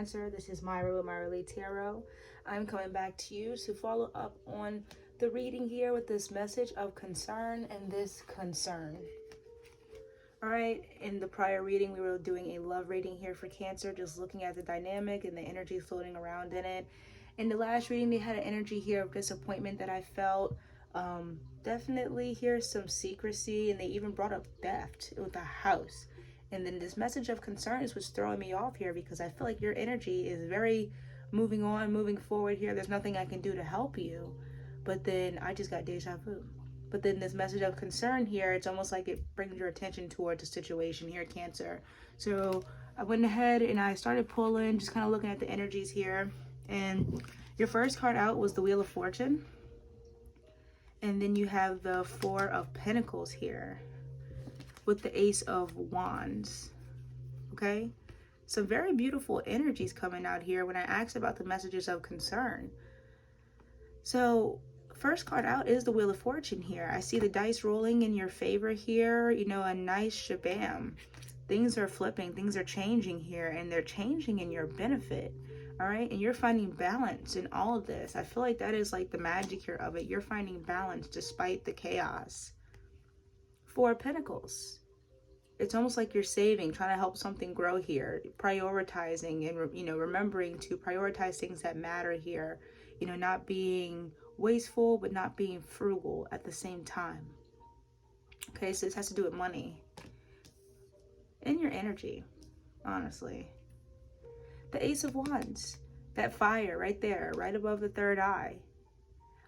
Cancer. This is Myra with Myra Lee Tarot. I'm coming back to you to follow up on the reading here with this message of concern and this concern. All right, in the prior reading, we were doing a love reading here for Cancer, just looking at the dynamic and the energy floating around in it. In the last reading, they had an energy here of disappointment that I felt. Definitely here's some secrecy, and they even brought up theft with the house. And then this message of concern is what's throwing me off here, because I feel like your energy is very moving on, moving forward here. There's nothing I can do to help you. But then I just got deja vu. But then this message of concern here, it's almost like it brings your attention towards the situation here, Cancer. So I went ahead and I started pulling, just kind of looking at the energies here. And your first card out was the Wheel of Fortune. And then you have the Four of Pentacles here with the Ace of Wands. Okay? Some very beautiful energies coming out here when I asked about the messages of concern. So first card out is the Wheel of Fortune here. I see the dice rolling in your favor here. You know, a nice shabam. Things are flipping. Things are changing here. And they're changing in your benefit. All right? And you're finding balance in all of this. I feel like that is like the magic here of it. You're finding balance despite the chaos. Four of Pentacles. It's almost like you're saving, trying to help something grow here. Prioritizing and, you know, remembering to prioritize things that matter here. You know, not being wasteful, but not being frugal at the same time. Okay, so this has to do with money. And your energy, honestly. The Ace of Wands. That fire right there, right above the third eye.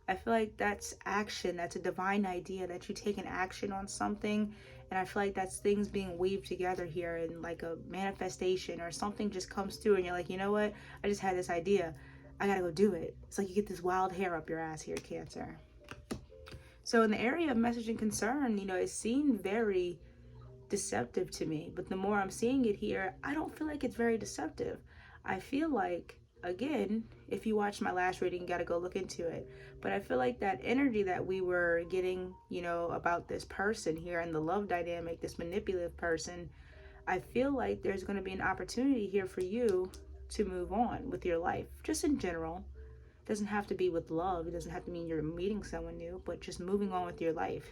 I feel like that's action. That's a divine idea that you take an action on something. And I feel like that's things being weaved together here in like a manifestation, or something just comes through and you're like, you know what? I just had this idea. I gotta go do it. It's like you get this wild hair up your ass here, Cancer. So in the area of message and concern, you know, it seemed very deceptive to me. But the more I'm seeing it here, I don't feel like it's very deceptive. I feel like, again, if you watched my last reading, you got to go look into it. But I feel like that energy that we were getting, you know, about this person here and the love dynamic, this manipulative person, I feel like there's going to be an opportunity here for you to move on with your life, just in general. It doesn't have to be with love. It doesn't have to mean you're meeting someone new, but just moving on with your life.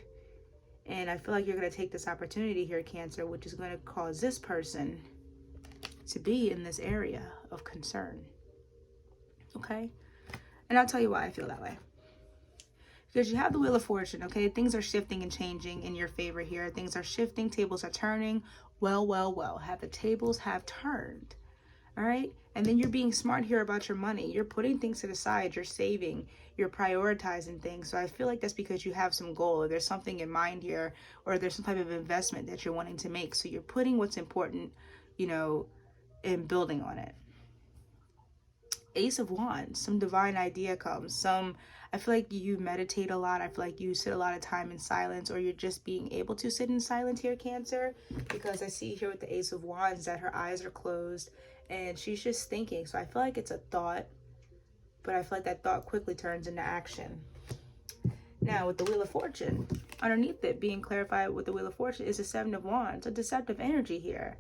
And I feel like you're going to take this opportunity here, Cancer, which is going to cause this person to be in this area of concern. Okay? And I'll tell you why I feel that way. Because you have the Wheel of Fortune, okay? Things are shifting and changing in your favor here. Things are shifting. Tables are turning. Well. Have the tables have turned. All right? And then you're being smart here about your money. You're putting things to the side. You're saving. You're prioritizing things. So I feel like that's because you have some goal, or there's something in mind here, or there's some type of investment that you're wanting to make. So you're putting what's important, you know, and building on it. Ace of Wands, some divine idea comes. I feel like you meditate a lot. I feel like you sit a lot of time in silence, or you're just being able to sit in silence here, Cancer, because I see here with the Ace of Wands that her eyes are closed and she's just thinking. So I feel like it's a thought, but I feel like that thought quickly turns into action. Now with the Wheel of Fortune, underneath it being clarified with the Wheel of Fortune is the Seven of Wands, a deceptive energy here.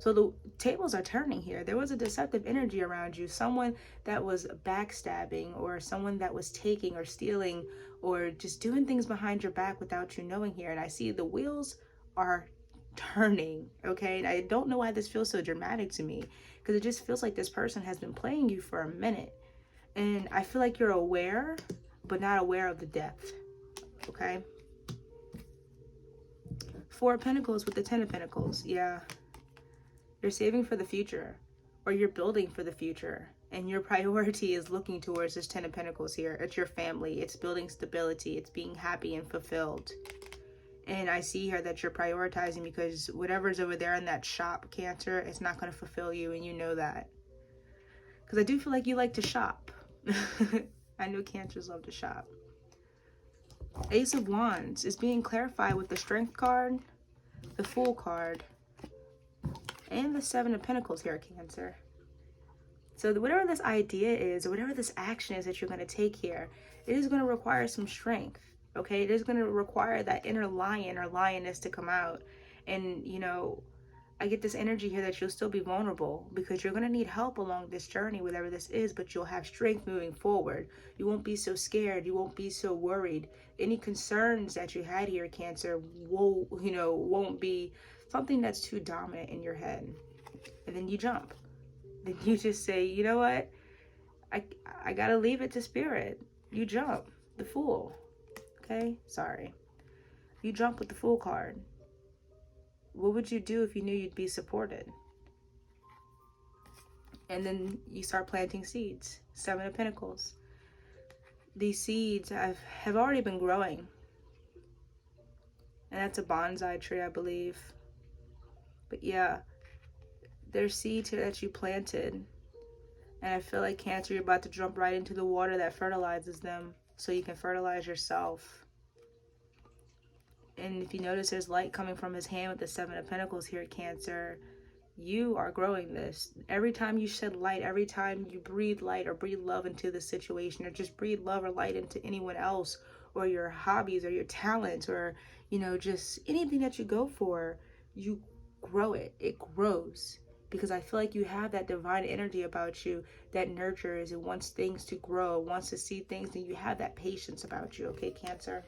So the tables are turning here. There was a deceptive energy around you. Someone that was backstabbing, or someone that was taking or stealing or just doing things behind your back without you knowing here. And I see the wheels are turning, okay? And I don't know why this feels so dramatic to me, because it just feels like this person has been playing you for a minute. And I feel like you're aware, but not aware of the depth, okay? Four of Pentacles with the Ten of Pentacles, yeah. You're saving for the future, or you're building for the future, and your priority is looking towards this Ten of Pentacles here. It's your family. It's building stability. It's being happy and fulfilled. And I see here that you're prioritizing, because whatever's over there in that shop, Cancer, it's not going to fulfill you, and you know that. Because I do feel like you like to shop. I know Cancers love to shop. Ace of Wands is being clarified with the Strength card, the Fool card, and the Seven of Pentacles here, Cancer. So whatever this idea is, or whatever this action is that you're going to take here, it is going to require some strength, okay? It is going to require that inner lion or lioness to come out and, you know, I get this energy here that you'll still be vulnerable because you're going to need help along this journey, whatever this is, but you'll have strength moving forward. You won't be so scared. You won't be so worried. Any concerns that you had here, Cancer, won't be something that's too dominant in your head. And then you jump. Then you just say, you know what? I got to leave it to Spirit. You jump. The Fool. Okay? Sorry. You jump with the Fool card. What would you do if you knew you'd be supported? And then you start planting seeds. 7 of Pentacles. These seeds have already been growing. And that's a bonsai tree, I believe. But yeah, there's seeds here that you planted. And I feel like, Cancer, you're about to jump right into the water that fertilizes them so you can fertilize yourself. And if you notice, there's light coming from his hand with the 7 of Pentacles here, Cancer. You are growing this. Every time you shed light, every time you breathe light or breathe love into the situation, or just breathe love or light into anyone else, or your hobbies or your talents, or, just anything that you go for, you grow it. It grows. Because I feel like you have that divine energy about you that nurtures and wants things to grow, wants to see things, and you have that patience about you, okay, Cancer?